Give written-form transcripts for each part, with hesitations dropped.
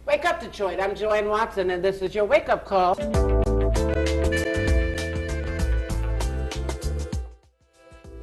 Wake up, Detroit. I'm Joanne Watson, and this is your wake-up call.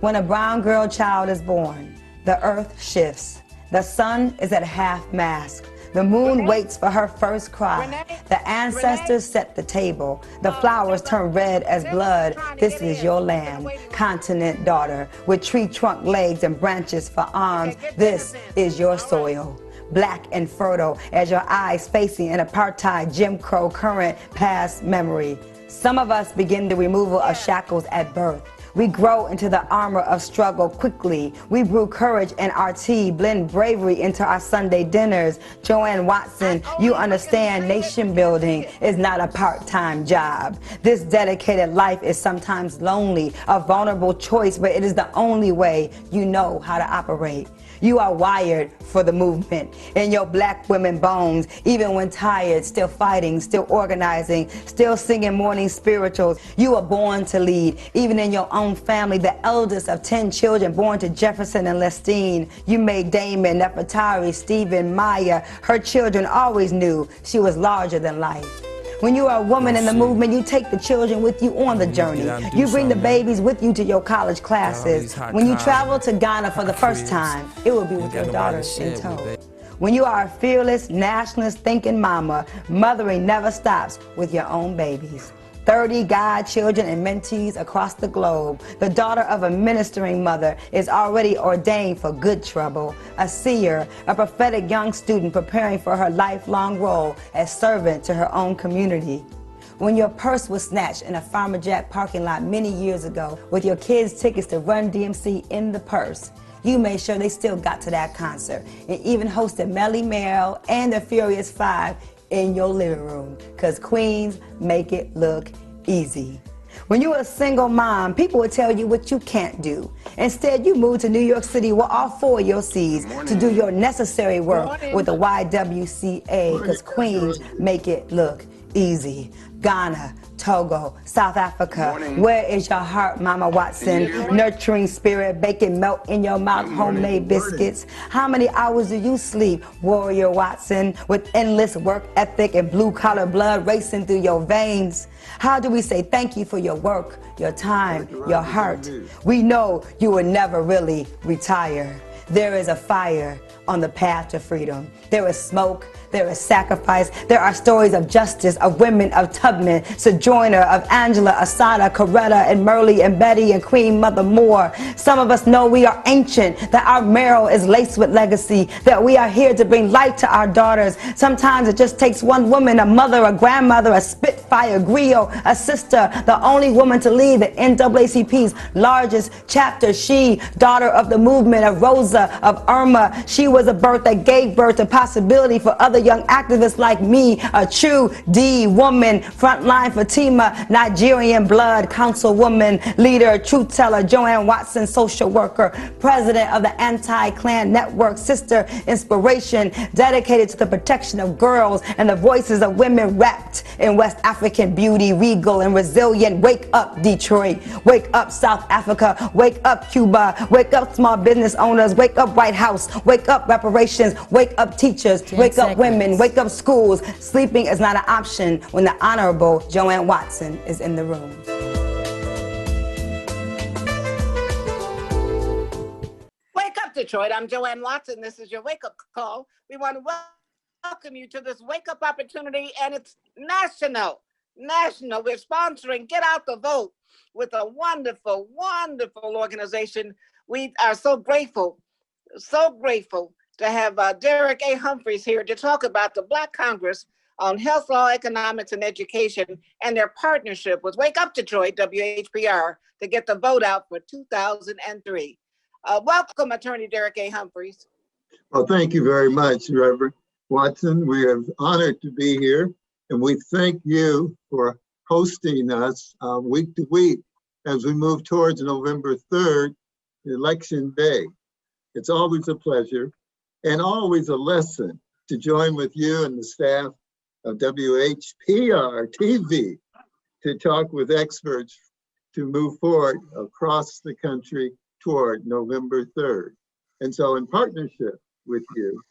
When a brown girl child is born, the earth shifts. The sun is at half-mast. The moon waits for her first cry. The ancestors set the table. The flowers turn red as blood. This is your land, continent daughter, with tree trunk legs and branches for arms. This is your soil, black and fertile as your eyes facing an apartheid Jim Crow current past memory. Some of us begin the removal of shackles at birth. We grow into the armor of struggle quickly. We brew courage in our tea, blend bravery into our Sunday dinners. Joanne Watson, you understand nation building is not a part-time job. This dedicated life is sometimes lonely, a vulnerable choice, but it is the only way you know how to operate. You are wired for the movement in your black women bones, even when tired, still fighting, still organizing, still singing morning spirituals. You are born to lead, even in your own family, the eldest of 10 children born to Jefferson and Lestine. You made Damon, Nefertari, Stephen, Maya. Her children always knew she was larger than life. When you are a woman in the movement, you take the children with you on the journey. You bring the babies with you to your college classes. When you travel to Ghana for the first time, it will be with your daughters in tow. When you are a fearless, nationalist thinking mama, mothering never stops with your own babies. 30 godchildren and mentees across the globe. The daughter of a ministering mother is already ordained for good trouble. A seer, a prophetic young student preparing for her lifelong role as servant to her own community. When your purse was snatched in a Farmer Jack parking lot many years ago with your kids' tickets to Run DMC in the purse, you made sure they still got to that concert and even hosted Melly Merrill and the Furious Five in your living room, because queens make it look easy. When you were a single mom, people would tell you what you can't do. Instead, you moved to New York City with all 4 of your C's to do your necessary work with the YWCA, because queens make it look easy. Ghana, Togo, South Africa. Where is your heart, Mama Watson? Nurturing spirit, baking melt in your mouth, homemade biscuits. How many hours do you sleep, Warrior Watson, with endless work ethic and blue-collar blood racing through your veins? How do we say thank you for your work, your time, your heart? We know you will never really retire. There is a fire on the path to freedom. There is smoke, there is sacrifice. There are stories of justice, of women, of Tubman, Sojourner, of Angela, Asada, Coretta, and Merle, and Betty, and Queen Mother Moore. Some of us know we are ancient, that our marrow is laced with legacy, that we are here to bring light to our daughters. Sometimes it just takes one woman, a mother, a grandmother, a Spitfire, griot, a sister, the only woman to lead the NAACP's largest chapter. She, daughter of the movement, of Rosa, of Irma. She was a birth that gave birth to possibility for other young activists like me, a true D woman, frontline Fatima, Nigerian blood, councilwoman, leader, truth teller, Joanne Watson, social worker, president of the Anti-Clan Network, sister, inspiration, dedicated to the protection of girls and the voices of women wrapped in West African beauty, regal and resilient. Wake up, Detroit. Wake up, South Africa. Wake up, Cuba. Wake up, small business owners. Wake up, White House. Wake up, reparations. Wake up, teachers. Wake up, women. Wake up, schools. Sleeping is not an option when the Honorable Joanne Watson is in the room. Wake up, Detroit. I'm Joanne Watson. This is your wake-up call. We want to welcome you to this wake-up opportunity, and it's national. National. We're sponsoring Get Out the Vote with a wonderful, wonderful organization. We are so grateful to have Derek A. Humphreys here to talk about the Black Congress on Health Law, Economics, and Education, and their partnership with Wake Up Detroit, WHPR, to get the vote out for 2003. Welcome, Attorney Derek A. Humphreys. Well, thank you very much, Reverend Watson. We are honored to be here, and we thank you for hosting us week to week as we move towards November 3rd, Election Day. It's always a pleasure and always a lesson to join with you and the staff of WHPR TV to talk with experts to move forward across the country toward November 3rd. And so in partnership with you,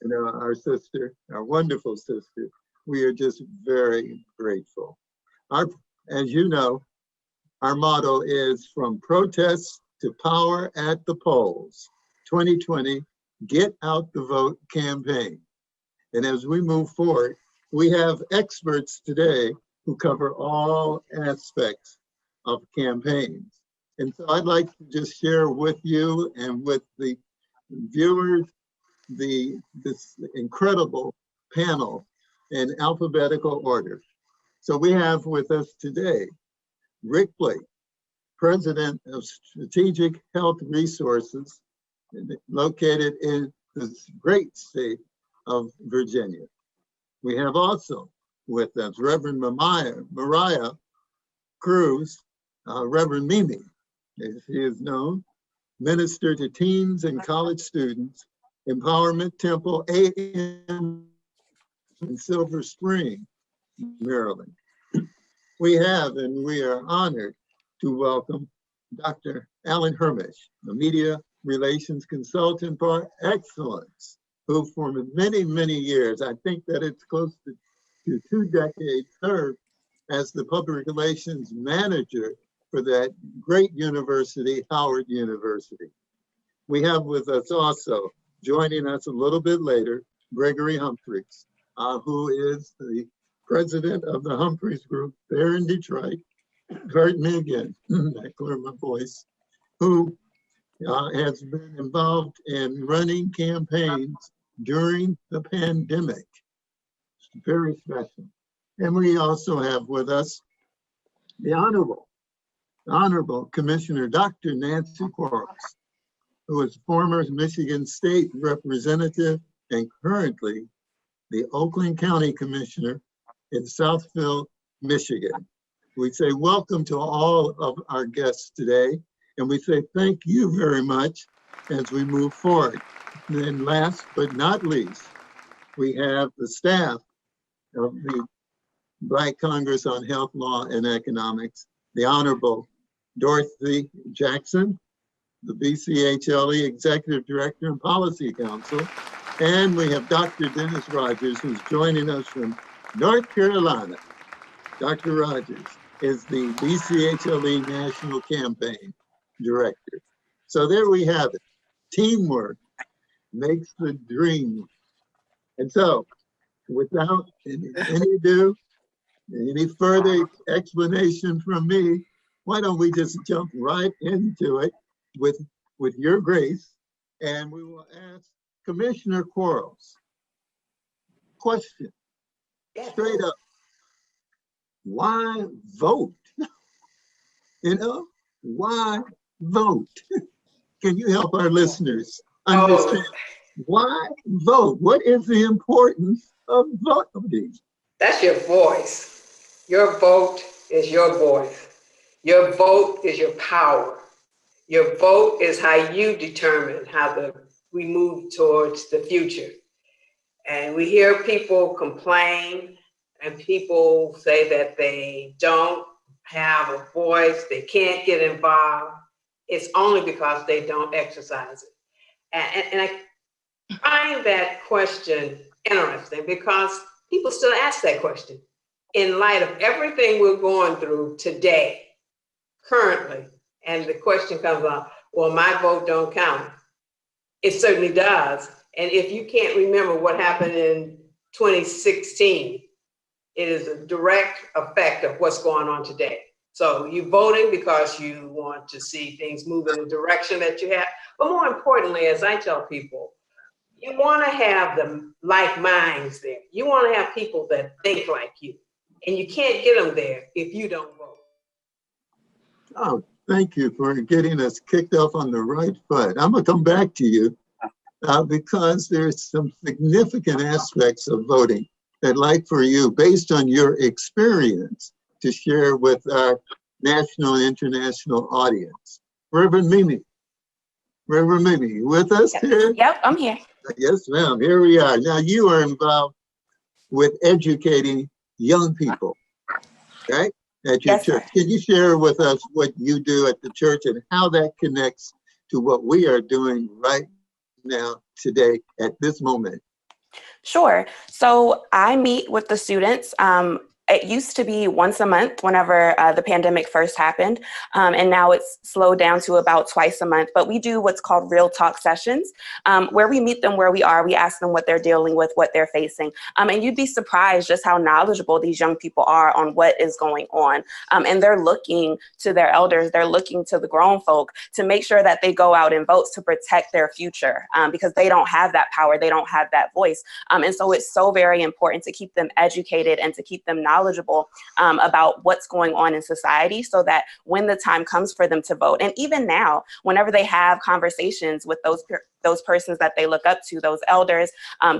and our sister, our wonderful sister. We are just very grateful. As you know, our motto is from protests to power at the polls. 2020, get out the vote campaign. And as we move forward, we have experts today who cover all aspects of campaigns. And so I'd like to just share with you and with the viewers this incredible panel in alphabetical order. So we have with us today Rick Blake, President of Strategic Health Resources, located in the great state of Virginia. We have also with us Reverend Mariah Cruz, Reverend Mimi, as she is known, Minister to Teens and College Students, Empowerment Temple AM in Silver Spring, Maryland. We have, and we are honored to welcome Dr. Alan Hermitch, a media relations consultant for excellence, who for many, many years, I think that it's close to 2 decades, served as the public relations manager for that great university, Howard University. We have with us also, joining us a little bit later, Gregory Humphreys, who is the president of the Humphreys Group there in Detroit. Heard me again, I clear my voice, who has been involved in running campaigns during the pandemic. It's very special. And we also have with us the Honorable Commissioner Dr. Nancy Quarles, who is former Michigan State Representative and currently the Oakland County Commissioner in Southfield, Michigan. We say welcome to all of our guests today, and we say thank you very much as we move forward. And then last but not least, we have the staff of the Black Congress on Health, Law, and Economics, the Honorable Dorothy Jackson, the BCHLE Executive Director and Policy Council, and we have Dr. Dennis Rogers, who's joining us from North Carolina. Dr. Rogers is the BCHLE National Campaign Director. So there we have it. Teamwork makes the dream work. And so, without any ado, any further explanation from me, why don't we just jump right into it with your grace, and we will ask Commissioner Quarles. Question, straight up, why vote? You know, why vote? Can you help our listeners understand why vote? What is the importance of voting? That's your voice. Your vote is your voice. Your vote is your power. Your vote is how you determine how we move towards the future. And we hear people complain and people say that they don't have a voice, they can't get involved. It's only because they don't exercise it. And I find that question interesting because people still ask that question in light of everything we're going through today, currently. And the question comes up, well, my vote don't count. It certainly does. And if you can't remember what happened in 2016, it is a direct effect of what's going on today. So you're voting because you want to see things move in the direction that you have. But more importantly, as I tell people, you want to have the like minds there. You want to have people that think like you. And you can't get them there if you don't vote. Oh, thank you for getting us kicked off on the right foot. I'm going to come back to you because there's some significant aspects of voting that I'd like for you, based on your experience, to share with our national and international audience. Reverend Mimi. Reverend Mimi, you with us here? Yep, I'm here. Yes, ma'am. Here we are. Now, you are involved with educating young people, right? At your church. Can you share with us what you do at the church and how that connects to what we are doing right now, today, at this moment Sure. So I meet with the students. It used to be once a month whenever the pandemic first happened, and now it's slowed down to about twice a month. But we do what's called real talk sessions, where we meet them where we are. We ask them what they're dealing with, what they're facing. And you'd be surprised just how knowledgeable these young people are on what is going on. And they're looking to their elders, they're looking to the grown folk to make sure that they go out and vote to protect their future, because they don't have that power, they don't have that voice. And so it's so very important to keep them educated and to keep them knowledgeable about what's going on in society, so that when the time comes for them to vote, and even now, whenever they have conversations with those persons that they look up to, those elders,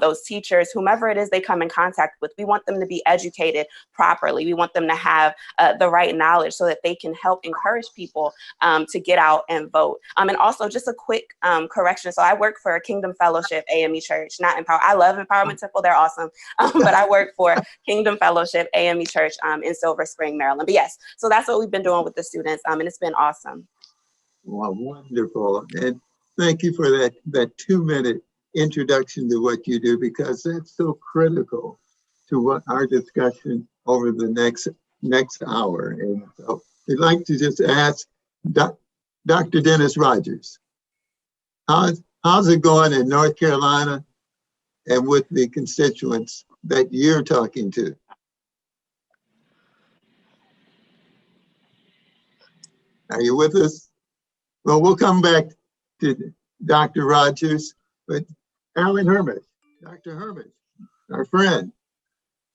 those teachers, whomever it is they come in contact with, we want them to be educated properly. We want them to have the right knowledge so that they can help encourage people to get out and vote. And also just a quick correction. So I work for Kingdom Fellowship AME Church, not Empower. I love Empowerment Temple, they're awesome. But I work for Kingdom Fellowship AME Church in Silver Spring, Maryland. But yes, so that's what we've been doing with the students, and it's been awesome. Wow, wonderful. And thank you for that 2-minute introduction to what you do, because that's so critical to what our discussion over the next hour. And so I'd like to just ask Dr. Dennis Rogers, how's it going in North Carolina and with the constituents that you're talking to? Are you with us? Well, we'll come back to Dr. Rogers, but Alan Hermitch, Dr. Hermitch, our friend,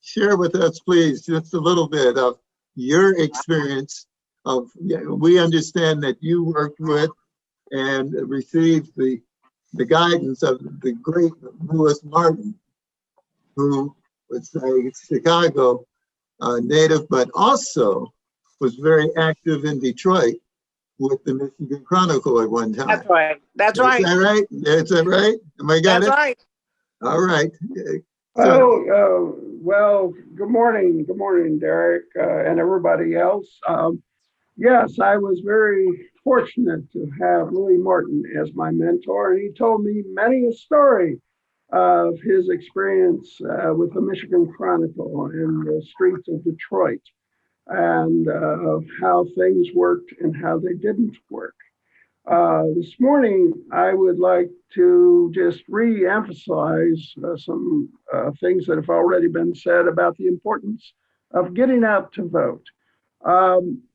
share with us, please, just a little bit of your experience of, we understand that you worked with and received the guidance of the great Lewis Martin, who was a Chicago native, but also was very active in Detroit with the Michigan Chronicle at one time. That's right. That's right. Is that right? Is that right? Am I got That's it? right. All right. Well, good morning, Derek, and everybody else. Yes, I was very fortunate to have Louis Martin as my mentor, and he told me many a story of his experience with the Michigan Chronicle in the streets of Detroit, and of how things worked and how they didn't work. This morning, I would like to just re-emphasize some things that have already been said about the importance of getting out to vote.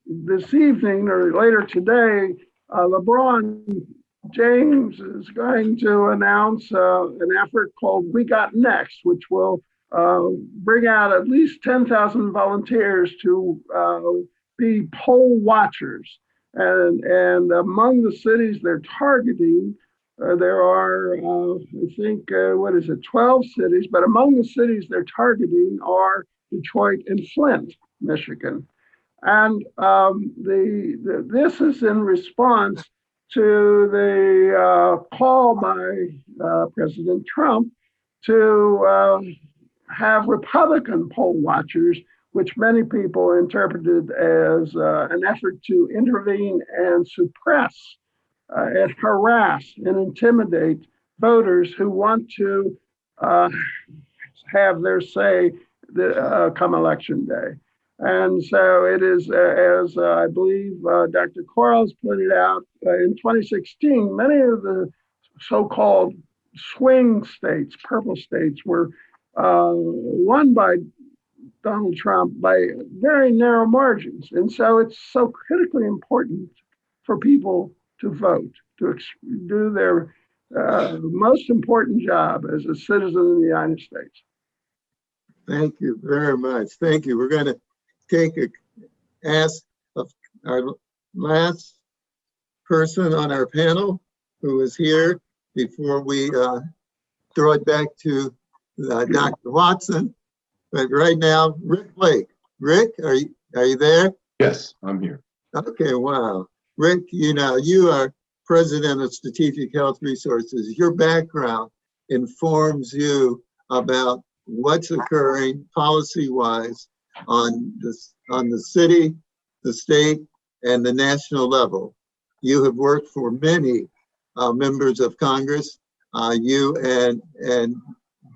This evening or later today, LeBron James is going to announce an effort called We Got Next, which will bring out at least 10,000 volunteers to be poll watchers. And among the cities they're targeting, there are, I think, 12 cities, but among the cities they're targeting are Detroit and Flint, Michigan. And this is in response to the call by President Trump to have Republican poll watchers, which many people interpreted as an effort to intervene and suppress and harass and intimidate voters who want to have their say come election day. And so it is, as I believe Dr. Quarles pointed out, in 2016, many of the so-called swing states, purple states, were won by Donald Trump by very narrow margins. And so it's so critically important for people to vote, to do their most important job as a citizen in the United States. Thank you very much. Thank you. We're going to ask our last person on our panel who is here before we throw it back to Dr. Watson. But right now, Rick Blake. Rick, are you there? Yes, I'm here. Okay, wow. Rick, you are president of Strategic Health Resources. Your background informs you about what's occurring policy-wise on the city, the state, and the national level. You have worked for many members of Congress. You and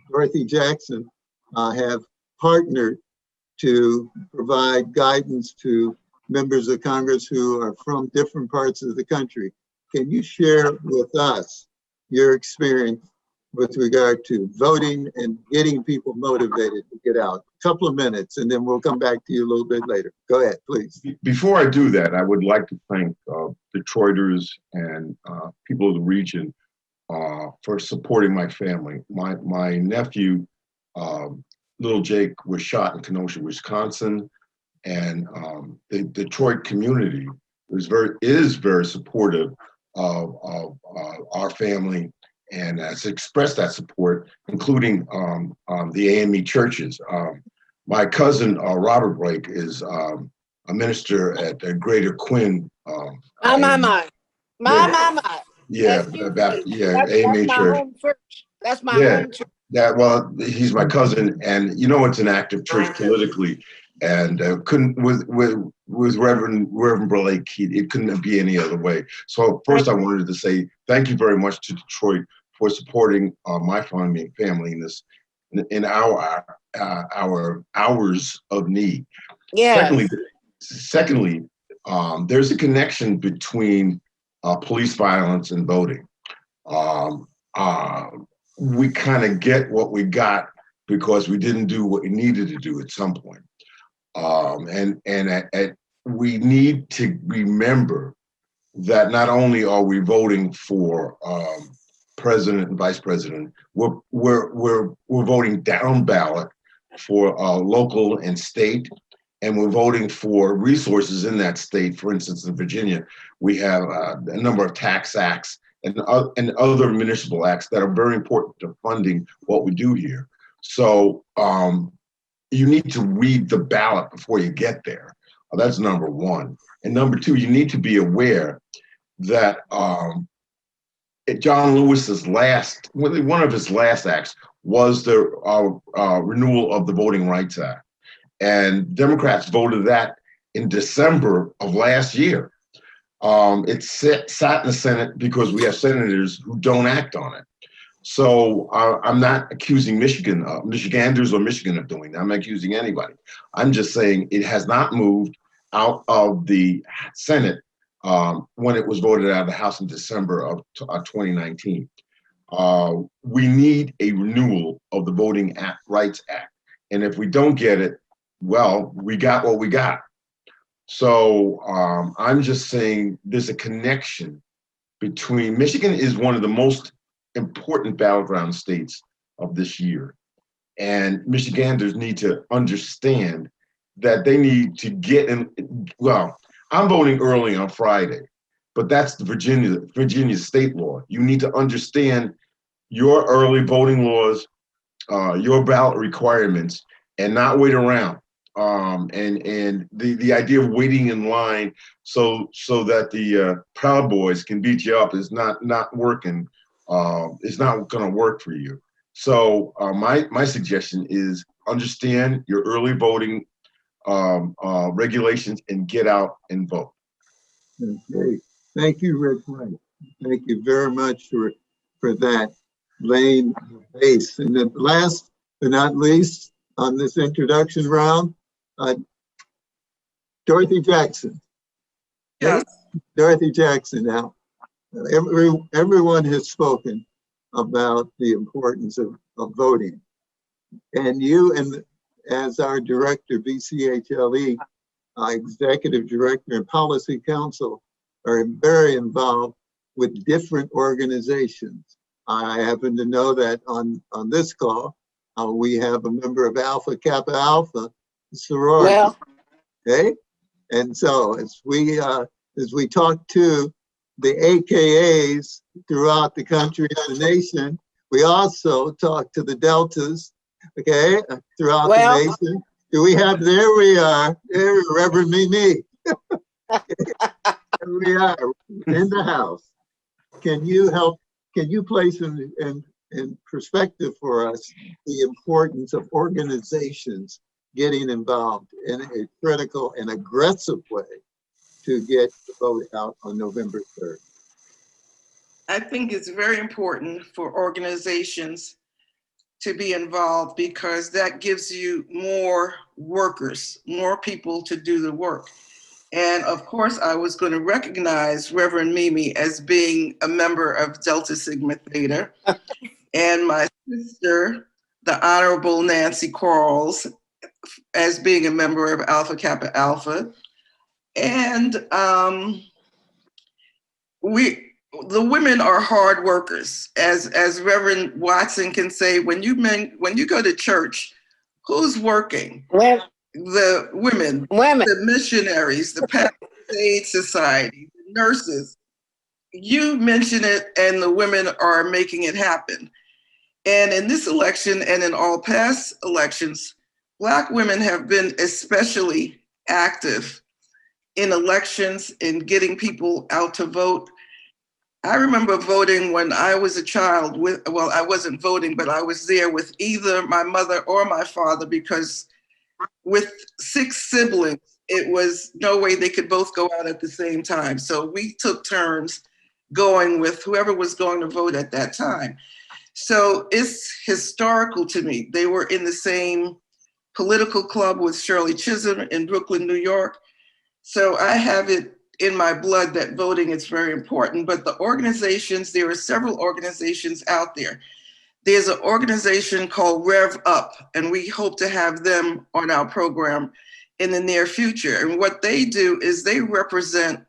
Dorothy Jackson have partnered to provide guidance to members of Congress who are from different parts of the country. Can you share with us your experience with regard to voting and getting people motivated to get out? A couple of minutes, and then we'll come back to you a little bit later. Go ahead, please. Before I do that, I would like to thank Detroiters and people of the region for supporting my family. My nephew, little Jake, was shot in Kenosha, Wisconsin, and the Detroit community is very supportive of our family, and has expressed that support, including the AME churches. My cousin, Robert Blake, is a minister at the Greater Quinn. My. Yeah, AME church. That's my home church. Yeah, well, he's my cousin, and you know it's an active church politically, and couldn't with Reverend Blake, it couldn't be any other way. So first, I wanted to say thank you very much to Detroit for supporting my family in this in our hours of need. Yes. Secondly, there's a connection between police violence and voting. We kind of get what we got because we didn't do what we needed to do at some point. We need to remember that not only are we voting for president and vice president, we're voting down ballot for local and state, and we're voting for resources in that state. For instance, in Virginia, we have a number of tax acts and other municipal acts that are very important to funding what we do here. So you need to read the ballot before you get there. That's number one. And number two, you need to be aware that John Lewis's one of his last acts was the renewal of the Voting Rights Act. And Democrats voted that in December of last year. It sat in the Senate because we have senators who don't act on it. So I'm not accusing Michiganders or Michigan of doing that. I'm not accusing anybody. I'm just saying it has not moved out of the Senate when it was voted out of the House in December of 2019. We need a renewal of the Voting Rights Act. And if we don't get it, well, we got what we got. So I'm just saying there's a connection between Michigan is one of the most important battleground states of this year. And Michiganders need to understand that they need to get in. Well, I'm voting early on Friday, but that's the Virginia state law. You need to understand your early voting laws, your ballot requirements, and not wait around. And the idea of waiting in line so that the Proud Boys can beat you up is not working. It's not going to work for you. So my suggestion is understand your early voting regulations and get out and vote. Okay. Thank you, Rick White. Thank you very much for that, laying the base. And then last but not least on this introduction round, Dorothy Jackson. Yes. Dorothy Jackson. Now, everyone has spoken about the importance of voting. And you, and as our director, BCHLE, executive director and policy council, are very involved with different organizations. I happen to know that on this call, we have a member of Alpha Kappa Alpha sorority. Well, okay, and so as we talk to the AKAs throughout the country and the nation, we also talk to the Deltas, okay, throughout the nation. Do we have? There we are. There, Reverend Mimi. There we are in the house. Can you help? Can you place in perspective for us the importance of organizations getting involved in a critical and aggressive way to get the vote out on November 3rd? I think it's very important for organizations to be involved because that gives you more workers, more people to do the work. And of course, I was going to recognize Reverend Mimi as being a member of Delta Sigma Theta, and my sister, the Honorable Nancy Quarles, as being a member of Alpha Kappa Alpha. And the women are hard workers. As Reverend Watson can say, when you go to church, who's working? Well, The women, the missionaries, the Pastor's Aid Society, the nurses. You mention it, and the women are making it happen. And in this election and in all past elections, Black women have been especially active in elections, in getting people out to vote. I remember voting when I was a child. Well, I wasn't voting, but I was there with either my mother or my father, because with 6 siblings, it was no way they could both go out at the same time. So we took turns going with whoever was going to vote at that time. So it's historical to me. They were in the same political club with Shirley Chisholm in Brooklyn, New York. So I have it in my blood that voting is very important. But the organizations, there are several organizations out there. There's an organization called Rev Up, and we hope to have them on our program in the near future. And what they do is they represent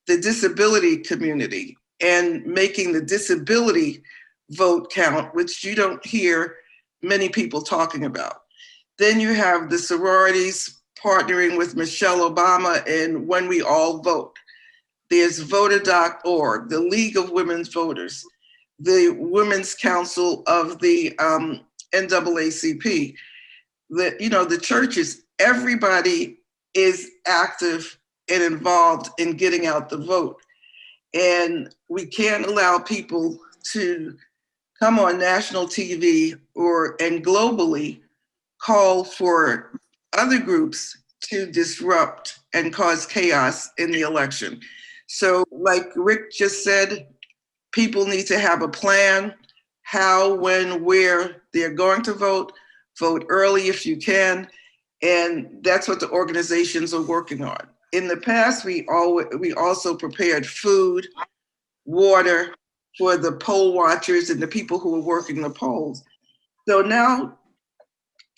the disability community and making the disability vote count, which you don't hear many people talking about. Then you have the sororities partnering with Michelle Obama in When We All Vote. There's Voter.org, the League of Women's Voters, the Women's Council of the NAACP, the churches. Everybody is active and involved in getting out the vote. And we can't allow people to come on national TV and globally call for other groups to disrupt and cause chaos in the election. So like Rick just said, people need to have a plan, how, when, where they're going to vote early if you can. And that's what the organizations are working on. In the past, we also prepared food, water for the poll watchers and the people who are working the polls. So now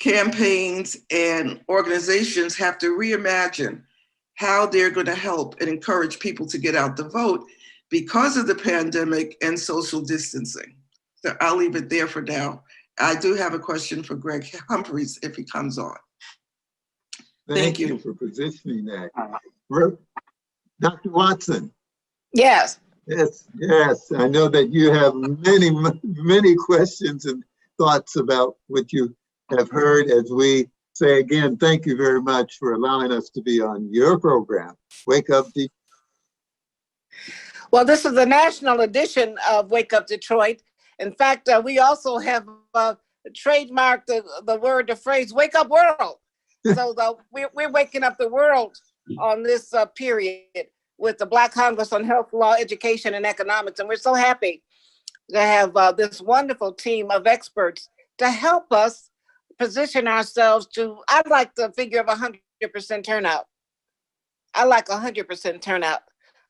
campaigns and organizations have to reimagine how they're going to help and encourage people to get out the vote because of the pandemic and social distancing. So I'll leave it there for now. I do have a question for Greg Humphreys if he comes on. Thank you for positioning that. Dr. Watson. Yes. Yes. I know that you have many questions and thoughts about what you have heard. As we say again, thank you very much for allowing us to be on your program. Wake Up Detroit. Well, this is the national edition of Wake Up Detroit. In fact, we also have trademarked the phrase "Wake Up World." So we're waking up the world on this period with the Black Congress on Health, Law, Education, and Economics. And we're so happy to have this wonderful team of experts to help us position ourselves to, I like the figure of 100% turnout. I like 100% turnout.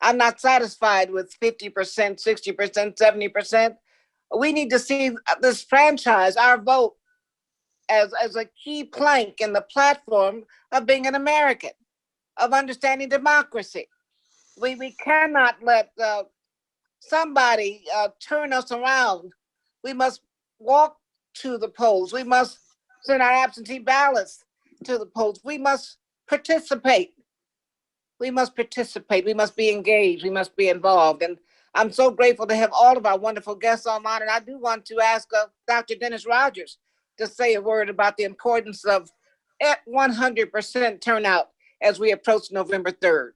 I'm not satisfied with 50%, 60%, 70%. We need to see this franchise, our vote, as a key plank in the platform of being an American, of understanding democracy. We cannot let somebody turn us around. We must walk to the polls. We must send our absentee ballots to the polls. We must participate. We must participate. We must be engaged. We must be involved. And I'm so grateful to have all of our wonderful guests online. And I do want to ask Dr. Dennis Rogers to say a word about the importance of 100% turnout as we approach November 3rd.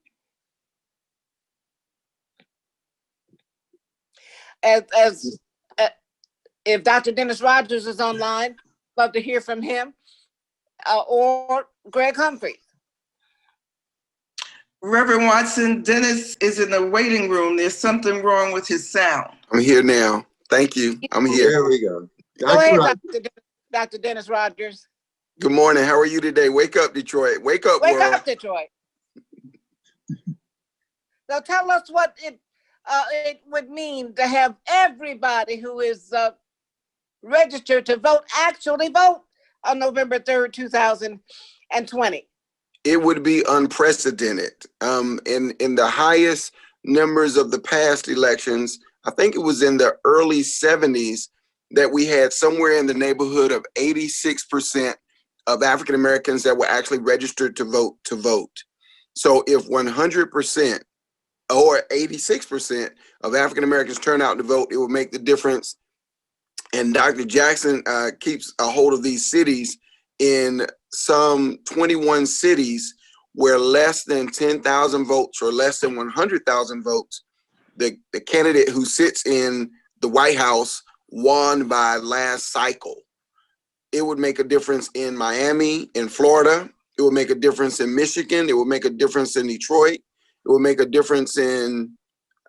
If Dr. Dennis Rogers is online, love to hear from him, or Greg Humphreys. Reverend Watson, Dennis is in the waiting room. There's something wrong with his sound. I'm here now. Thank you. I'm here. There we go. Go ahead, Dr. Dennis. Dr. Dennis Rogers. Good morning. How are you today? Wake up, Detroit. Wake up, Wake world. up, Detroit. So tell us what it would mean to have everybody who is registered to vote actually vote on November 3rd, 2020. It would be unprecedented. In the highest numbers of the past elections, I think it was in the early 70s that we had somewhere in the neighborhood of 86% of African Americans that were actually registered to vote. So if 100% or 86% of African Americans turn out to vote, it would make the difference. And Dr. Jackson keeps a hold of these cities. In some 21 cities where less than 10,000 votes or less than 100,000 votes, the candidate who sits in the White House won by last cycle. It would make a difference in Miami, in Florida. It would make a difference in Michigan. It would make a difference in Detroit. It would make a difference in,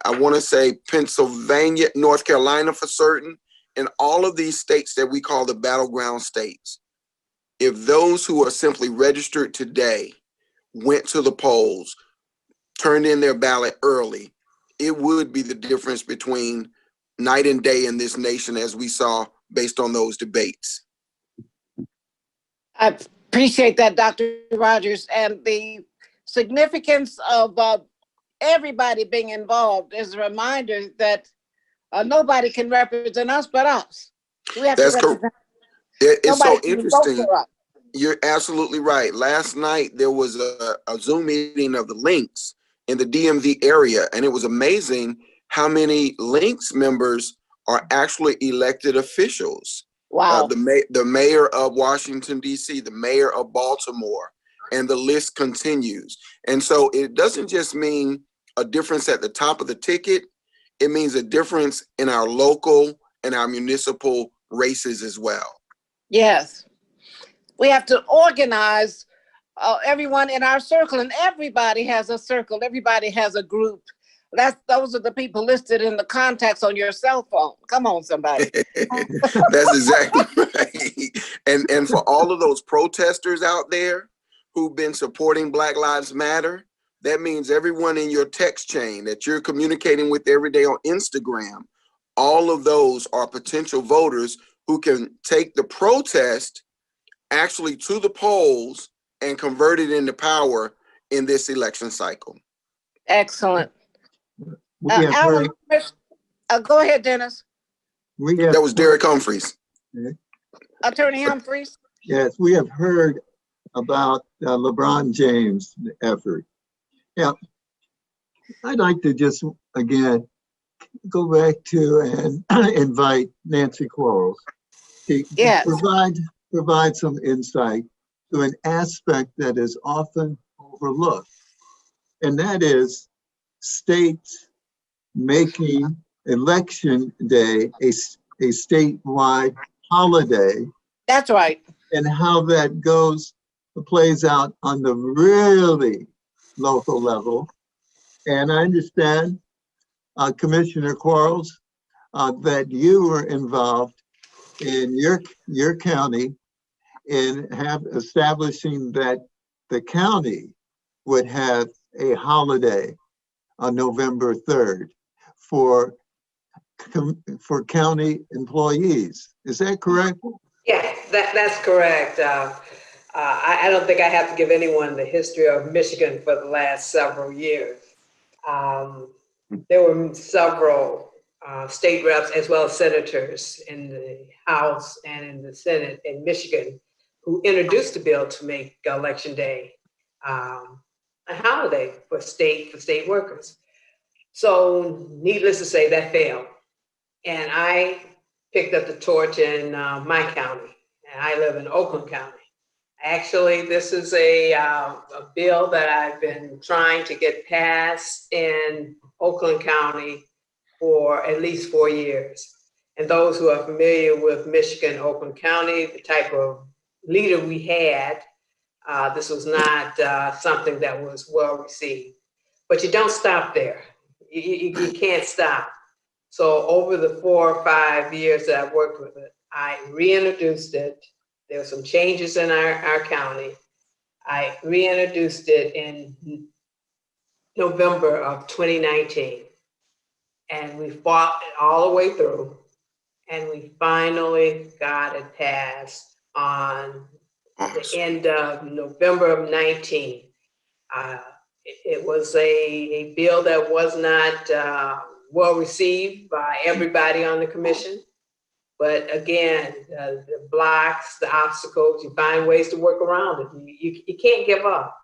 I want to say, Pennsylvania, North Carolina for certain, and all of these states that we call the battleground states. If those who are simply registered today went to the polls, turned in their ballot early, it would be the difference between night and day in this nation, as we saw based on those debates. I appreciate that, Dr. Rogers, and the significance of everybody being involved is a reminder that nobody can represent us but us. We have That's to represent. It's so Nobody can vote interesting. for us. You're absolutely right. Last night, there was a Zoom meeting of the Links in the DMV area, and it was amazing how many Links members are actually elected officials. Wow. The mayor of Washington, D.C., the mayor of Baltimore, and the list continues. And so it doesn't just mean a difference at the top of the ticket. It means a difference in our local and our municipal races as well. Yes. We have to organize everyone in our circle, and everybody has a circle. Everybody has a group. Those are the people listed in the contacts on your cell phone. Come on, somebody. That's exactly right. And for all of those protesters out there who've been supporting Black Lives Matter, that means everyone in your text chain that you're communicating with every day on Instagram, all of those are potential voters who can take the protest actually to the polls and convert it into power in this election cycle. Excellent. Alan, go ahead, Dennis. That was Derek Humphreys. Attorney Humphreys. Yes, we have heard about LeBron James' effort. Yeah, I'd like to just, again, go back to and invite Nancy Quarles to provide some insight to an aspect that is often overlooked, and that is states making election day a statewide holiday. That's right. And how that plays out on the really local level. And I understand, Commissioner Quarles, that you were involved in your county in establishing that the county would have a holiday on November 3rd for county employees. Is that correct? Yeah, that's correct. I don't think I have to give anyone the history of Michigan for the last several years. There were several state reps as well as senators in the House and in the Senate in Michigan who introduced the bill to make Election Day a holiday for state workers. So needless to say, that failed. And I picked up the torch in my county, and I live in Oakland County. Actually, this is a bill that I've been trying to get passed in Oakland County for at least 4 years. And those who are familiar with Michigan, Oakland County, the type of leader we had, this was not something that was well received. But you don't stop there. You can't stop. So over the 4 or 5 years that I've worked with it, I reintroduced it There were some changes in our county. I reintroduced it in November of 2019. And we fought it all the way through. And we finally got it passed on the end of November of 19. It was a bill that was not well received by everybody on the commission. But again, the blocks, the obstacles, you find ways to work around it. You can't give up.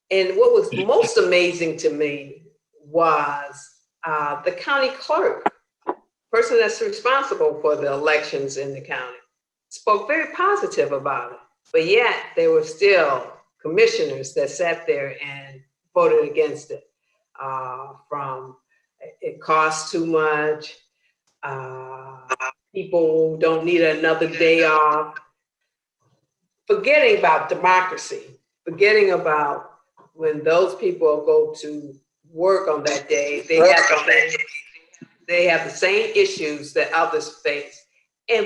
And what was most amazing to me was the county clerk, person that's responsible for the elections in the county, spoke very positive about it. But yet there were still commissioners that sat there and voted against it. From it costs too much, people don't need another day off, forgetting about democracy, forgetting about when those people go to work on that day, they have the same issues that others face.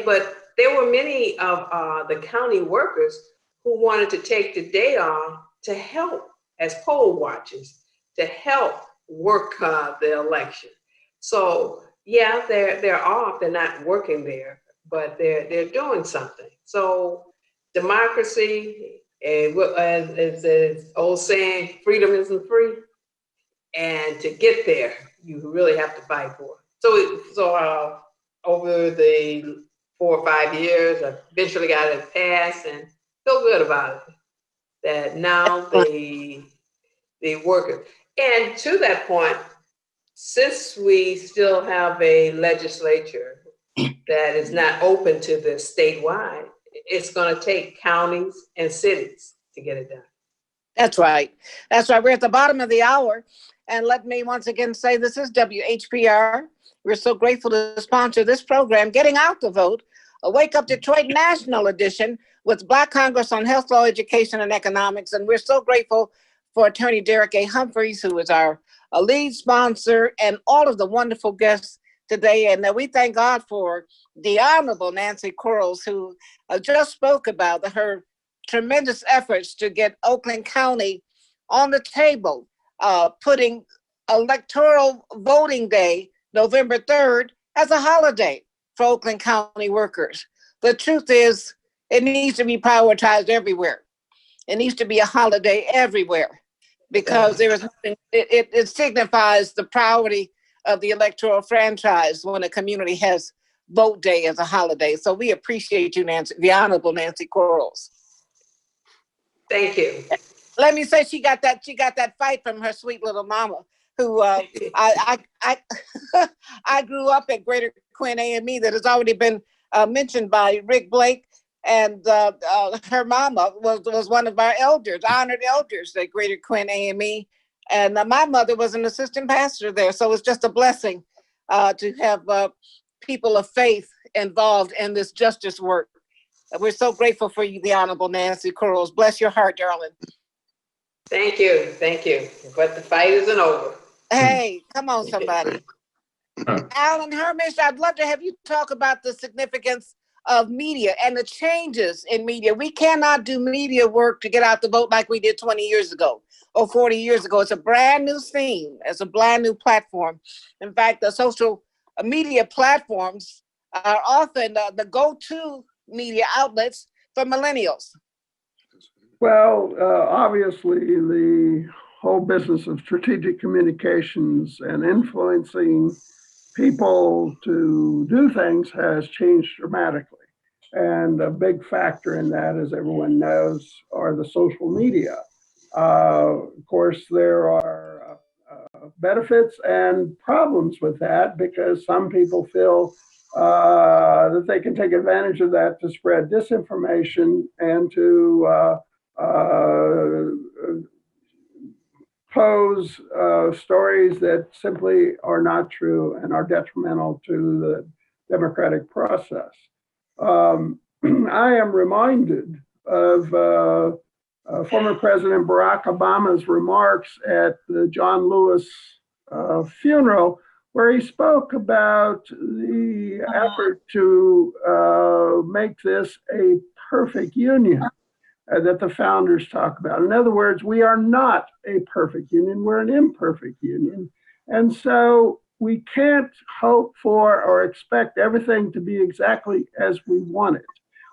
But there were many of the county workers who wanted to take the day off to help as poll watchers, to help work the election. So yeah, they're off, they're not working there, but they're doing something. So democracy, as the old saying, freedom isn't free. And to get there, you really have to fight for it. So over the 4 or 5 years, I eventually got it passed and feel good about it. That now they work it. And to that point, since we still have a legislature that is not open to this statewide, it's going to take counties and cities to get it done. That's right. That's right. We're at the bottom of the hour. And let me once again say this is WHPR. We're so grateful to sponsor this program, Getting Out the Vote, a Wake Up Detroit National Edition with Black Congress on Health, Law, Education, and Economics. And we're so grateful for Attorney Derek A. Humphreys, who is our lead sponsor, and all of the wonderful guests today. And we thank God for the Honorable Nancy Quarles, who just spoke about her tremendous efforts to get Oakland County on the table, putting electoral voting day, November 3rd, as a holiday for Oakland County workers. The truth is, it needs to be prioritized everywhere. It needs to be a holiday everywhere, because there is nothing, it signifies the priority of the electoral franchise when a community has vote day as a holiday. So we appreciate you, Nancy, the Honorable Nancy Quarles. Thank you. Let me say she got that fight from her sweet little mama, who I grew up at Greater Quinn AME, that has already been mentioned by Rick Blake, and her mama was one of our elders, honored elders at Greater Quinn AME, and my mother was an assistant pastor there. So it's just a blessing to have people of faith involved in this justice work. We're so grateful for you, the Honorable Nancy Quarles. Bless your heart, darling. Thank you. But the fight isn't over. Hey, come on, somebody. Alan Hermitch, I'd love to have you talk about the significance of media and the changes in media. We cannot do media work to get out the vote like we did 20 years ago or 40 years ago. It's a brand new scene. It's a brand new platform. In fact, the social media platforms are often the go-to media outlets for millennials. Well, obviously, the whole business of strategic communications and influencing people to do things has changed dramatically. And a big factor in that, as everyone knows, are the social media. Of course, there are benefits and problems with that, because some people feel that they can take advantage of that to spread disinformation and to pose stories that simply are not true and are detrimental to the democratic process. I am reminded of former President Barack Obama's remarks at the John Lewis funeral, where he spoke about the effort to make this a perfect union that the founders talk about. In other words, we are not a perfect union, we're an imperfect union. And so we can't hope for or expect everything to be exactly as we want it.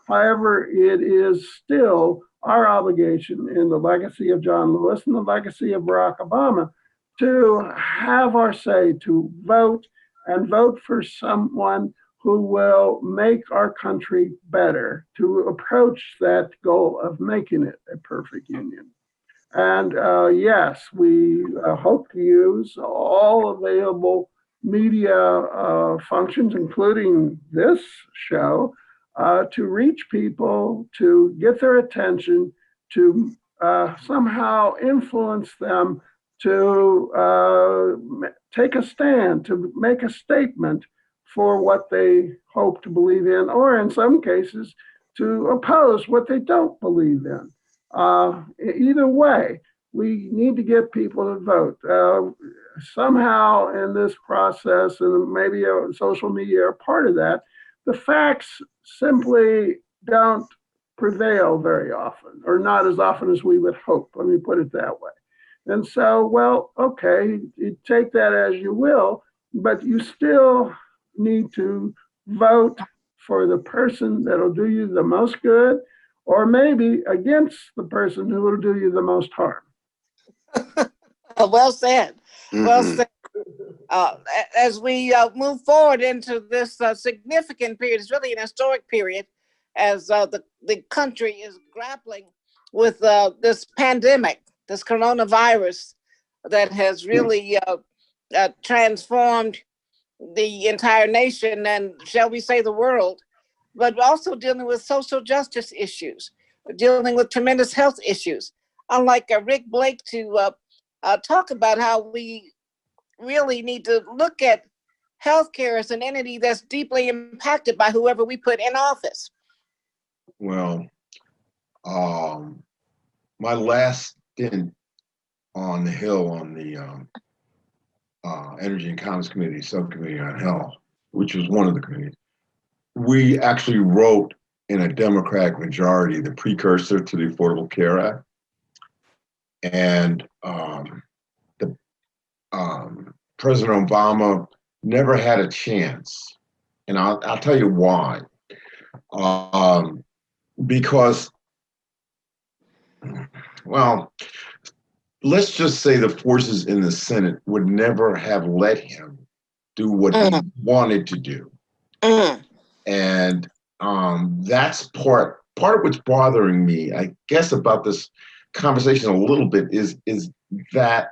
However, it is still our obligation in the legacy of John Lewis and the legacy of Barack Obama to have our say, to vote and vote for someone who will make our country better, to approach that goal of making it a perfect union. And yes, we hope to use all available media functions, including this show, to reach people, to get their attention, to somehow influence them to take a stand, to make a statement for what they hope to believe in, or in some cases, to oppose what they don't believe in. Either way, we need to get people to vote. Somehow in this process, and maybe social media are part of that, the facts simply don't prevail very often, or not as often as we would hope. Let me put it that way. And so, well, okay, you take that as you will, but you still need to vote for the person that'll do you the most good, or maybe against the person who will do you the most harm. Well said. Mm-hmm. Well said. As we move forward into this significant period, it's really an historic period, as the country is grappling with this pandemic, this coronavirus that has really transformed the entire nation and, shall we say, the world, but also dealing with social justice issues, dealing with tremendous health issues. Unlike Rick Blake to talk about how we really need to look at healthcare as an entity that's deeply impacted by whoever we put in office. Well, my last stint on the Hill on the Energy and Commerce Committee, Subcommittee on Health, which was one of the committees, we actually wrote in a Democratic majority the precursor to the Affordable Care Act. And President Obama never had a chance. And I'll tell you why. Because, well, let's just say the forces in the Senate would never have let him do what he wanted to do. And that's part of what's bothering me, I guess, about this conversation a little bit is that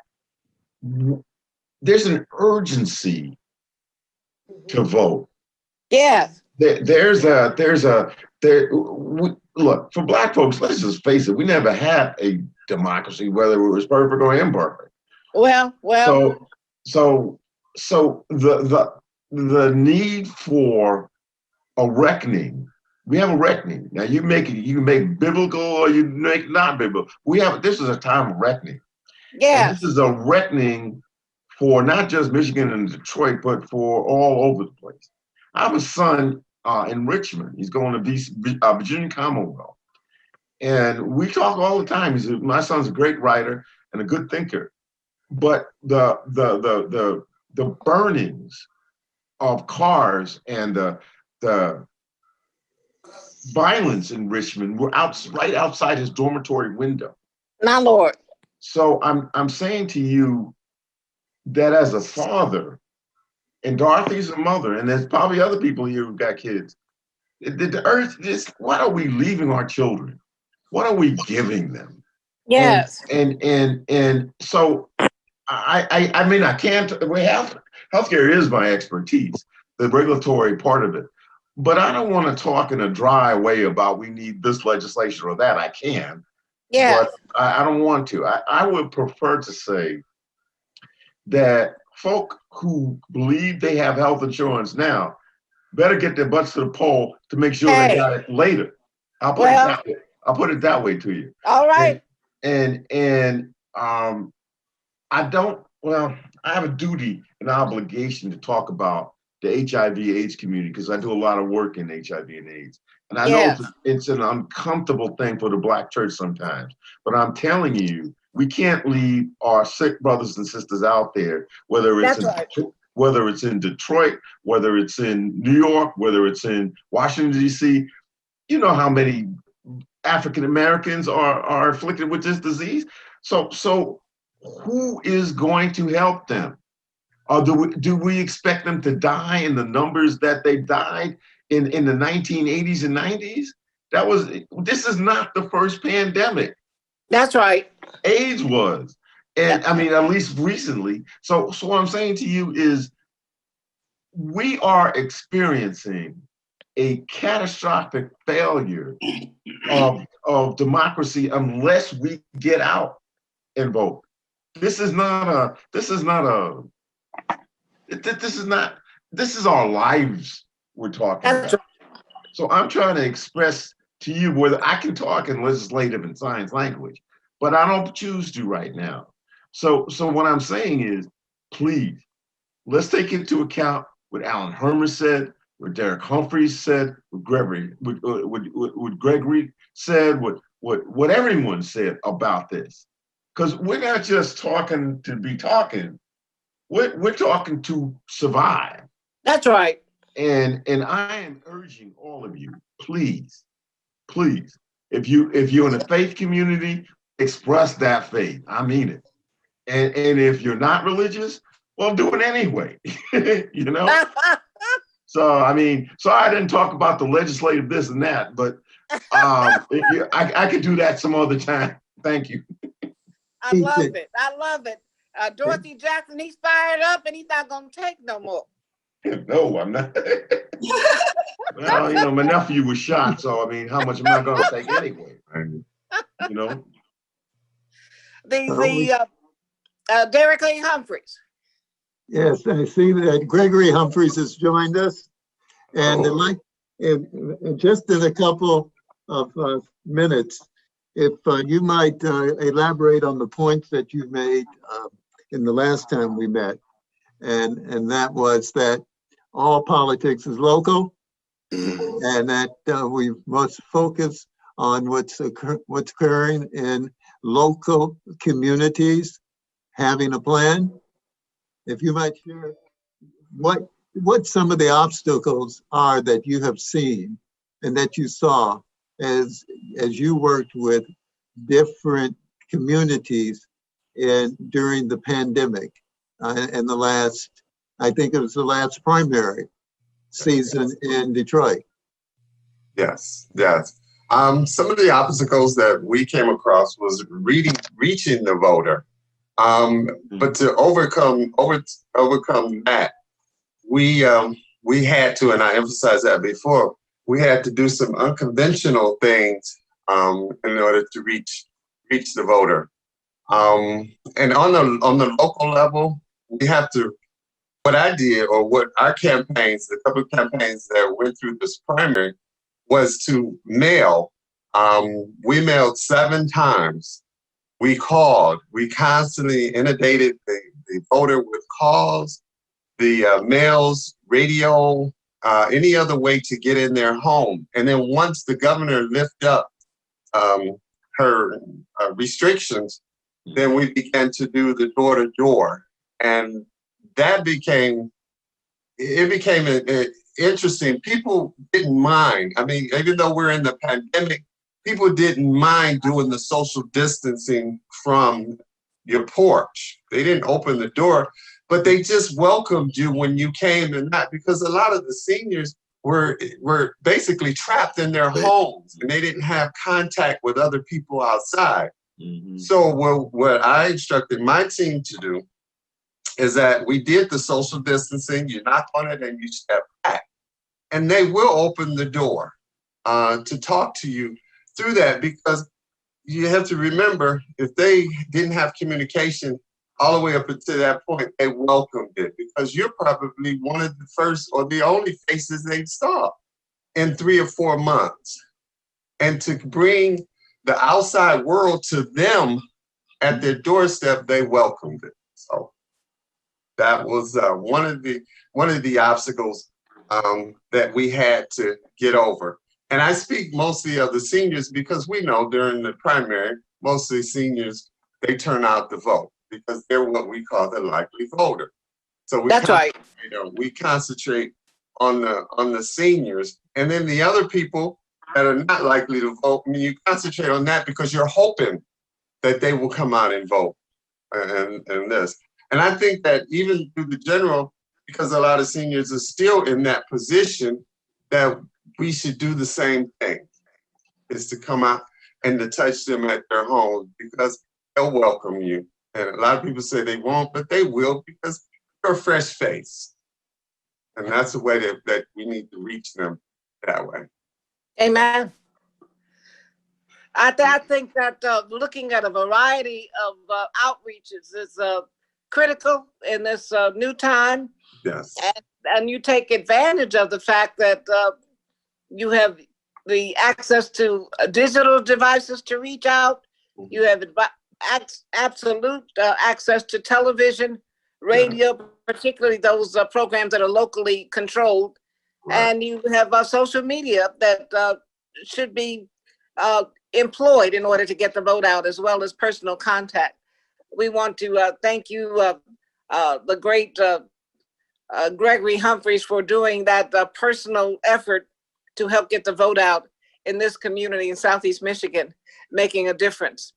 there's an urgency to vote. Yeah. Look, for Black folks, let's just face it, we never had a democracy, whether it was perfect or imperfect. Well. So the need for a reckoning. We have a reckoning. Now you can make biblical or you make not biblical. This is a time of reckoning. Yeah. This is a reckoning for not just Michigan and Detroit, but for all over the place. I have a son in Richmond. He's going to Virginia Commonwealth. And we talk all the time. My son's a great writer and a good thinker. But the burnings of cars and the violence in Richmond were right outside his dormitory window. My Lord. So I'm saying to you that as a father, and Dorothy's a mother, and there's probably other people here who've got kids, the urge is, what are we leaving our children? What are we giving them? Yes. And so I mean, I can't, healthcare is my expertise, the regulatory part of it. But I don't want to talk in a dry way about we need this legislation or that. I can. Yeah. But I don't want to. I would prefer to say that folk who believe they have health insurance now better get their butts to the poll to make sure they got it later. I'll put it that way to you. All right. And I have a duty and obligation to talk about the HIV/AIDS community because I do a lot of work in HIV and AIDS. And I know Yes. it's an uncomfortable thing for the Black church sometimes, but I'm telling you, we can't leave our sick brothers and sisters out there, whether it's whether it's in Detroit, whether it's in New York, whether it's in Washington, D.C. You know how many African Americans are afflicted with this disease. So who is going to help them? Or do we expect them to die in the numbers that they died in the 1980s and 90s? This is not the first pandemic. That's right. AIDS was. And I mean, at least recently. So what I'm saying to you is we are experiencing a catastrophic failure of democracy unless we get out and vote. This is our lives we're talking about. So I'm trying to express to you whether I can talk in legislative and science language, but I don't choose to right now. So what I'm saying is, please, let's take into account what Alan Hermitch said, what Derek Humphreys said, what Gregory said, what everyone said about this. Because we're not just talking to be talking, we're talking to survive. That's right. And I am urging all of you, please, if you're in a faith community, express that faith. I mean it. And if you're not religious, well, do it anyway. You know? So I mean, sorry I didn't talk about the legislative this and that, but I could do that some other time. Thank you. I love it. Dorothy Jackson, he's fired up and he's not gonna take no more. No, I'm not. Well, you know, my nephew was shot, so I mean, how much am I gonna take anyway? You know. Derek Lee Humphreys. Yes, I see that Gregory Humphreys has joined us. And just in a couple of minutes, if you might elaborate on the points that you made in the last time we met, and that was that all politics is local, and that we must focus on what's occurring in local communities, having a plan. If you might share what some of the obstacles are that you have seen and that you saw as you worked with different communities during the pandemic and I think it was the last primary season in Detroit. Yes. Some of the obstacles that we came across was reaching the voter. But to overcome that, we had to, and I emphasized that before, we had to do some unconventional things in order to reach the voter. And on the local level, we have to, what I did, or what our campaigns, the couple of campaigns that went through this primary, was to mail. We mailed 7 times. We called. We constantly inundated the voter with calls, the mails, radio, any other way to get in their home. And then once the governor lifted up her restrictions, then we began to do the door-to-door. And that became interesting. People didn't mind. I mean, even though we're in the pandemic, people didn't mind doing the social distancing from your porch. They didn't open the door, but they just welcomed you when you came, and not because a lot of the seniors were basically trapped in their homes and they didn't have contact with other people outside. Mm-hmm. So what I instructed my team to do is that we did the social distancing, you knock on it and you step back, and they will open the door to talk to you through that, because you have to remember, if they didn't have communication all the way up until that point, they welcomed it, because you're probably one of the first or the only faces they saw in 3 or 4 months. And to bring the outside world to them at their doorstep, they welcomed it. So that was one of the obstacles that we had to get over. And I speak mostly of the seniors because we know during the primary, most of the seniors, they turn out to vote because they're what we call the likely voter. So That's right. we concentrate on the seniors, and then the other people that are not likely to vote, I mean, you concentrate on that because you're hoping that they will come out and vote and this. And I think that even through the general, because a lot of seniors are still in that position, that we should do the same thing, is to come out and to touch them at their homes because they'll welcome you. And a lot of people say they won't, but they will because you're a fresh face. And that's the way that we need to reach them that way. Amen. I think that looking at a variety of outreaches is critical in this new time. Yes. And you take advantage of the fact that you have the access to digital devices to reach out. You have absolute access to television, radio, particularly those programs that are locally controlled. Right. And you have social media that should be employed in order to get the vote out, as well as personal contact. We want to thank you, the great Gregory Humphreys, for doing that personal effort to help get the vote out in this community in Southeast Michigan, making a difference.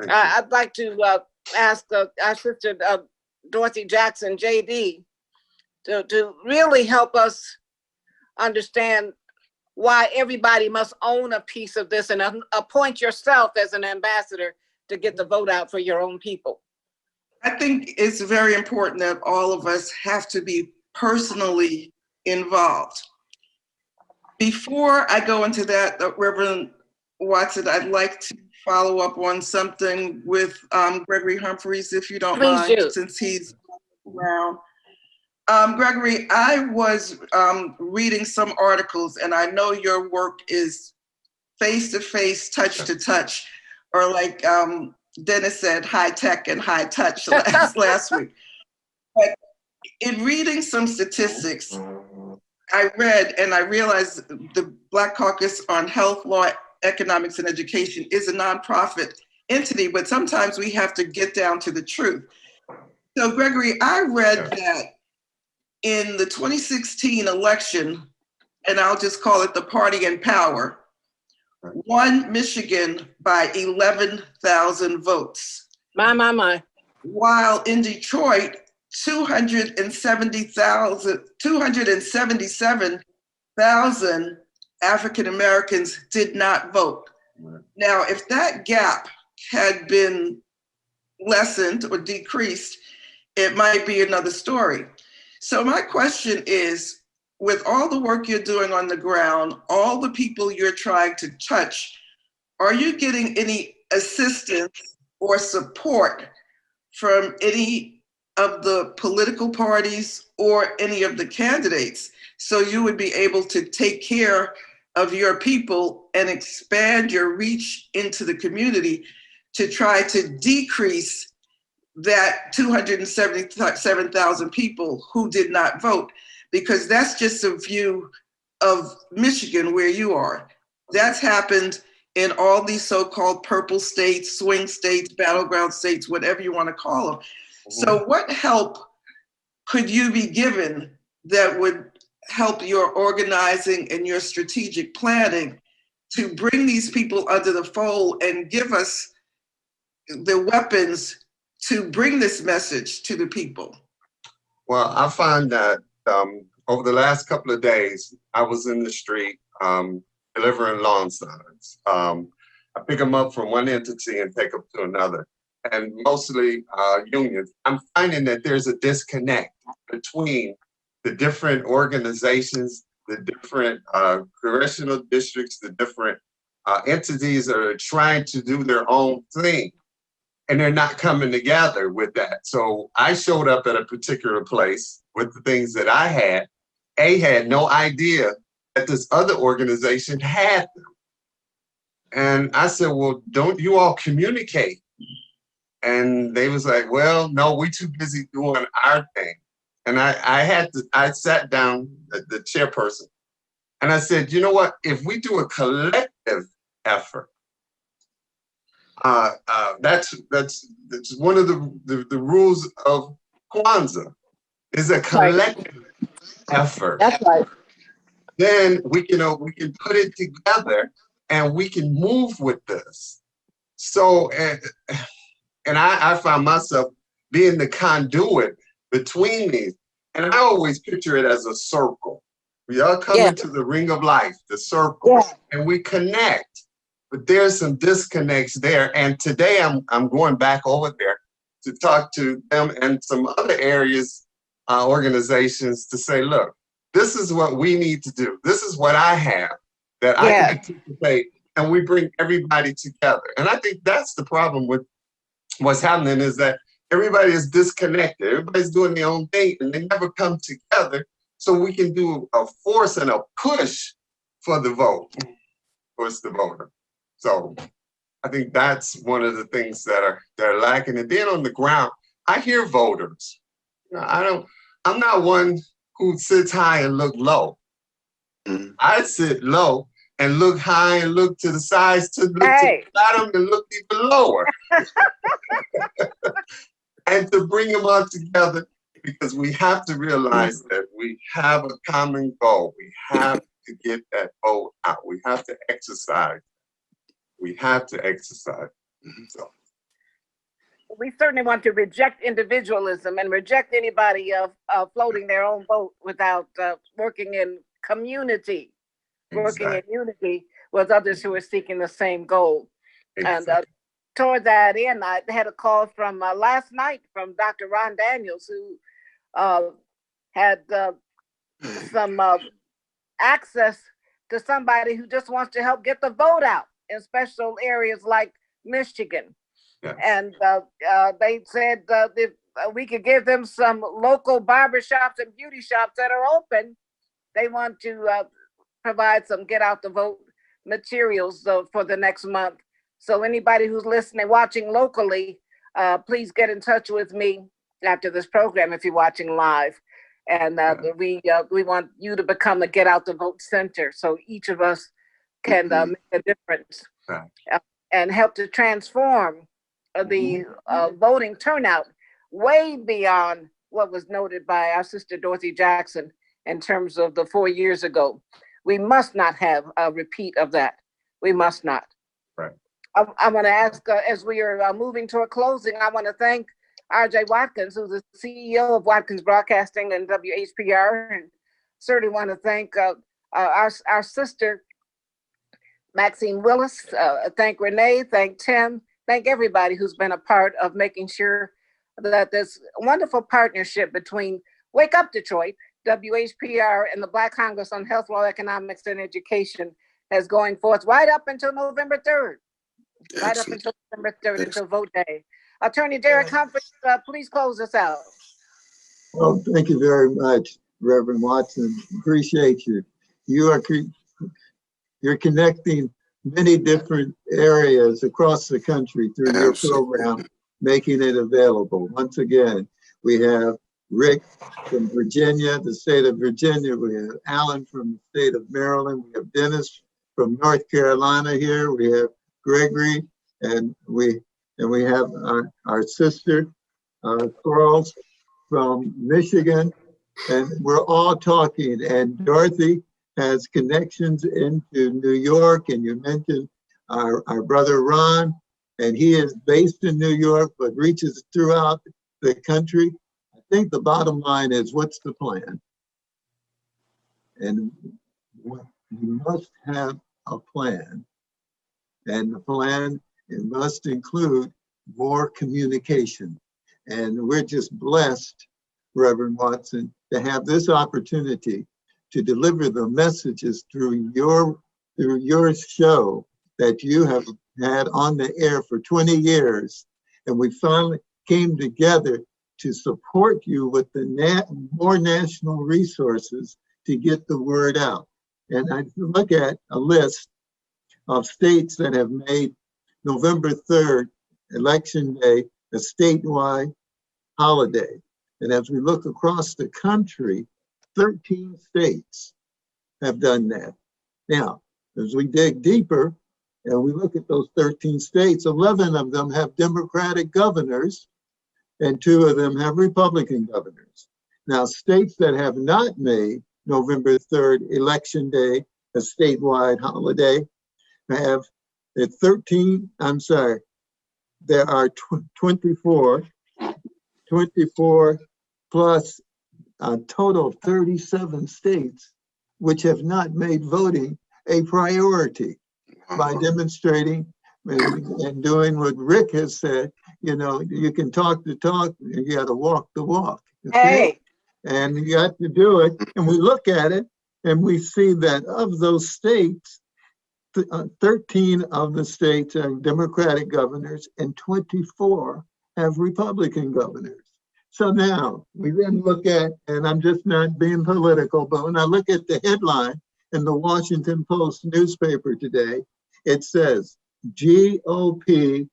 I'd like to ask our sister Dorothy Jackson, JD, to really help us understand why everybody must own a piece of this and appoint yourself as an ambassador to get the vote out for your own people. I think it's very important that all of us have to be personally involved. Before I go into that, Reverend Watson, I'd like to follow up on something with Gregory Humphreys, if you don't mind, since he's around. Gregory, I was reading some articles, and I know your work is face-to-face, touch-to-touch, or like Dennis said, high-tech and high-touch last week. But in reading some statistics, I read and I realized the Black Caucus on Health, Law, Economics, and Education is a nonprofit entity, but sometimes we have to get down to the truth. So Gregory, I read that in the 2016 election, and I'll just call it the party in power, won Michigan by 11,000 votes. My. While in Detroit, 277,000 African Americans did not vote. Now, if that gap had been lessened or decreased, it might be another story. So my question is, with all the work you're doing on the ground, all the people you're trying to touch, are you getting any assistance or support from any of the political parties or any of the candidates, so you would be able to take care of your people and expand your reach into the community to try to decrease that 277,000 people who did not vote? Because that's just a view of Michigan where you are. That's happened in all these so-called purple states, swing states, battleground states, whatever you want to call them. So what help could you be given that would help your organizing and your strategic planning to bring these people under the fold and give us the weapons to bring this message to the people? Well, I find that over the last couple of days, I was in the street delivering lawn signs. I pick them up from one entity and take them to another, and mostly unions. I'm finding that there's a disconnect between the different organizations, the different congressional districts, the different entities that are trying to do their own thing, and they're not coming together with that. So I showed up at a particular place with the things that I had. Had no idea that this other organization had them. And I said, well, don't you all communicate? And they was like, well, no, we too busy doing our thing. And I sat down, the chairperson, And I said, you know what? If we do a collective effort, that's one of the rules of Kwanzaa, is a collective effort. That's right. Then we can put it together and we can move with this. So, and I found myself being the conduit between these. And I always picture it as a circle. We all come into the ring of life, the circle, and we connect. But there's some disconnects there. And today I'm going back over there to talk to them and some other areas, organizations, to say, look, this is what we need to do. This is what I have that I can participate, and we bring everybody together. And I think that's the problem with what's happening, is that everybody is disconnected. Everybody's doing their own thing, and they never come together so we can do a force and a push for the vote, push the voter. So I think that's one of the things that are lacking. And then on the ground, I hear voters. You know, I'm not one who sits high and look low. I sit low and look high and look to the sides, to look to the bottom and look even lower. And to bring them all together, because we have to realize that we have a common goal. We have to get that vote out. We have to exercise. We have to exercise. So we certainly want to reject individualism and reject anybody floating their own boat without working in community, working in unity with others who are seeking the same goal. Exactly. And toward that end, I had a call from last night from Dr. Ron Daniels, who had some access to somebody who just wants to help get the vote out in special areas like Michigan. Yes. And they said if we could give them some local barbershops and beauty shops that are open, they want to provide some get out the vote materials for the next month. So anybody who's listening, watching locally, please get in touch with me after this program if you're watching live. And we want you to become a get out the vote center, so each of us can make a difference and help to transform the voting turnout way beyond what was noted by our sister Dorothy Jackson in terms of the 4 years ago. We must not have a repeat of that. We must not. Right. I want to ask, as we are moving toward closing, I want to thank R.J. Watkins, who's the CEO of Watkins Broadcasting and WHPR, and certainly want to thank our sister, Maxine Willis, thank Renee, thank Tim, thank everybody who's been a part of making sure that this wonderful partnership between Wake Up Detroit, WHPR, and the Black Congress on Health, Law, Economics, and Education is going forth right up until November 3rd. Excellent. Right up until November 3rd, until vote day. Attorney Derek Humphrey, please close us out. Well, thank you very much, Reverend Watson. Appreciate you. You're connecting many different areas across the country through your program, making it available. Once again, we have Rick from Virginia, the state of Virginia. We have Alan from the state of Maryland. We have Dennis from North Carolina here. We have Gregory, and we have our sister, Charles from Michigan, and we're all talking. And Dorothy has connections into New York, and you mentioned our brother Ron, and he is based in New York, but reaches throughout the country. I think the bottom line is, what's the plan? And you must have a plan. And the plan, it must include more communication. And we're just blessed, Reverend Watson, to have this opportunity to deliver the messages through your show that you have had on the air for 20 years. And we finally came together to support you with the more national resources to get the word out. And I look at a list of states that have made November 3rd, Election Day, a statewide holiday. And as we look across the country, 13 states have done that. Now, as we dig deeper and we look at those 13 states, 11 of them have Democratic governors and 2 of them have Republican governors. Now, states that have not made November 3rd, Election Day, a statewide holiday, have there are 24 plus a total of 37 states which have not made voting a priority by demonstrating and doing what Rick has said. You know, you can talk the talk, and you got to walk the walk. Okay? Hey. And you got to do it. And we look at it and we see that of those states, 13 of the states have Democratic governors and 24 have Republican governors. So now we then look at, and I'm just not being political, but when I look at the headline in the Washington Post newspaper today, it says, GOP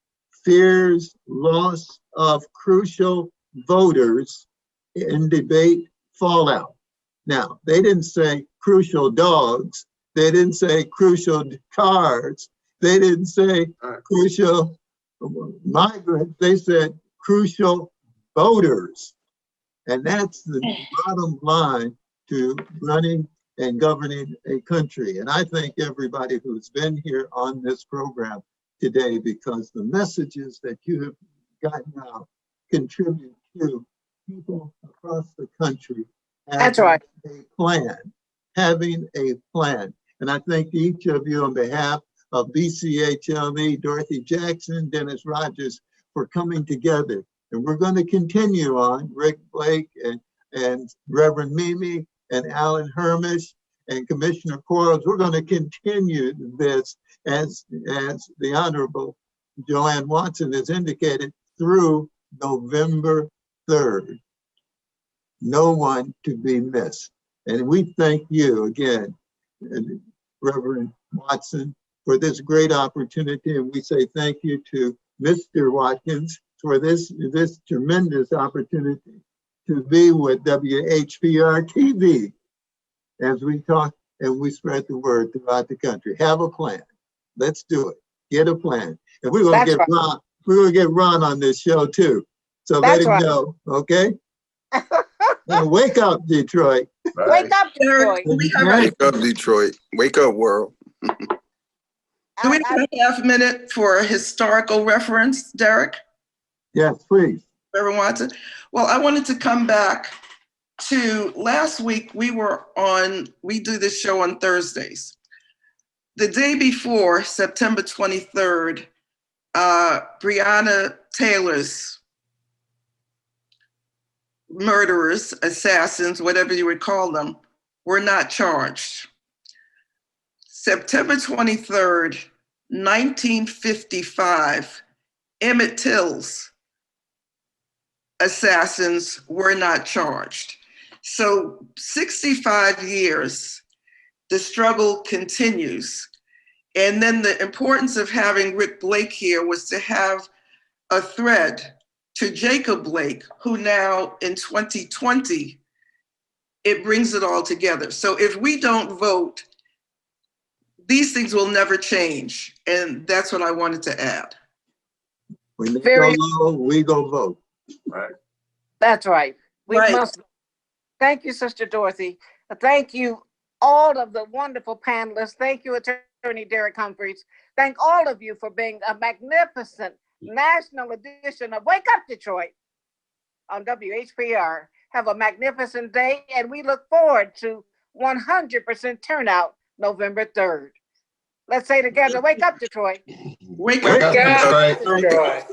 fears loss of crucial voters in debate fallout. Now, they didn't say crucial dogs. They didn't say crucial cars. They didn't say crucial migrants. They said crucial voters. And that's the bottom line to running and governing a country. And I thank everybody who's been here on this program today, because the messages that you have gotten out contribute to people across the country having a plan. And I thank each of you on behalf of BCHLE, Dorothy Jackson, Dennis Rogers, for coming together. And we're going to continue on, Rick Blake and Reverend Mimi and Alan Hermitch and Commissioner Quarles. We're going to continue this as the Honorable Joanne Watson has indicated through November 3rd. No one to be missed. And we thank you again, Reverend Watson, for this great opportunity. And we say thank you to Mr. Watkins for this tremendous opportunity to be with WHPR TV as we talk and we spread the word throughout the country. Have a plan. Let's do it. Get a plan. And we're going to get Ron. We're going to get Ron on this show too. So let him know, okay? Now wake up, Detroit. Right. Wake up, Detroit. Wake up, Detroit. Wake up, world. Do we have a half minute for a historical reference, Derek? Yes, please. Reverend Watson. Well, I wanted to come back to last week. We do this show on Thursdays. The day before, September 23rd, Breonna Taylor's murderers, assassins, whatever you would call them, were not charged. September 23rd, 1955, Emmett Till's assassins were not charged. So 65 years, the struggle continues. And then the importance of having Rick Blake here was to have a thread to Jacob Blake, who now in 2020, it brings it all together. So if we don't vote, these things will never change. And that's what I wanted to add. When they go low, we go vote. Right. That's right. We must. Thank you, Sister Dorothy. Thank you, all of the wonderful panelists. Thank you, Attorney Derek Humphreys. Thank all of you for being a magnificent national edition of Wake Up Detroit on WHPR. Have a magnificent day, and we look forward to 100% turnout November 3rd. Let's say together, wake up, Detroit. Wake up, Detroit.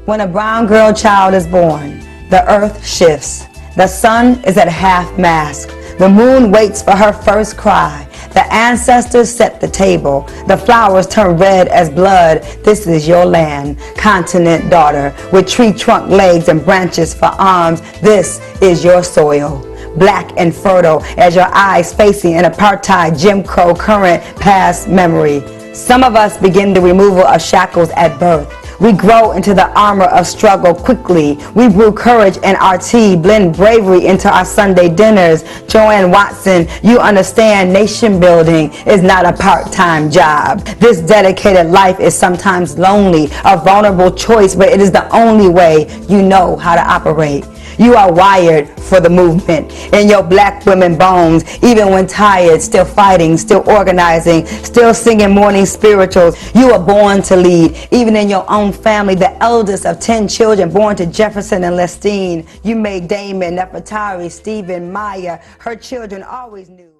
When a brown girl child is born, the earth shifts. The sun is at half mast. The moon waits for her first cry. The ancestors set the table. The flowers turn red as blood. This is your land, continent daughter, with tree trunk legs and branches for arms. This is your soil, black and fertile as your eyes facing an apartheid Jim Crow current past memory. Some of us begin the removal of shackles at birth. We grow into the armor of struggle quickly. We brew courage in our tea, blend bravery into our Sunday dinners. Joanne Watson, you understand nation building is not a part-time job. This dedicated life is sometimes lonely, a vulnerable choice, but it is the only way you know how to operate. You are wired for the movement. In your black women bones, even when tired, still fighting, still organizing, still singing morning spirituals. You are born to lead. Even in your own family, the eldest of 10 children born to Jefferson and Lestine, you made Damon, Nefertari, Stephen, Maya. Her children always knew.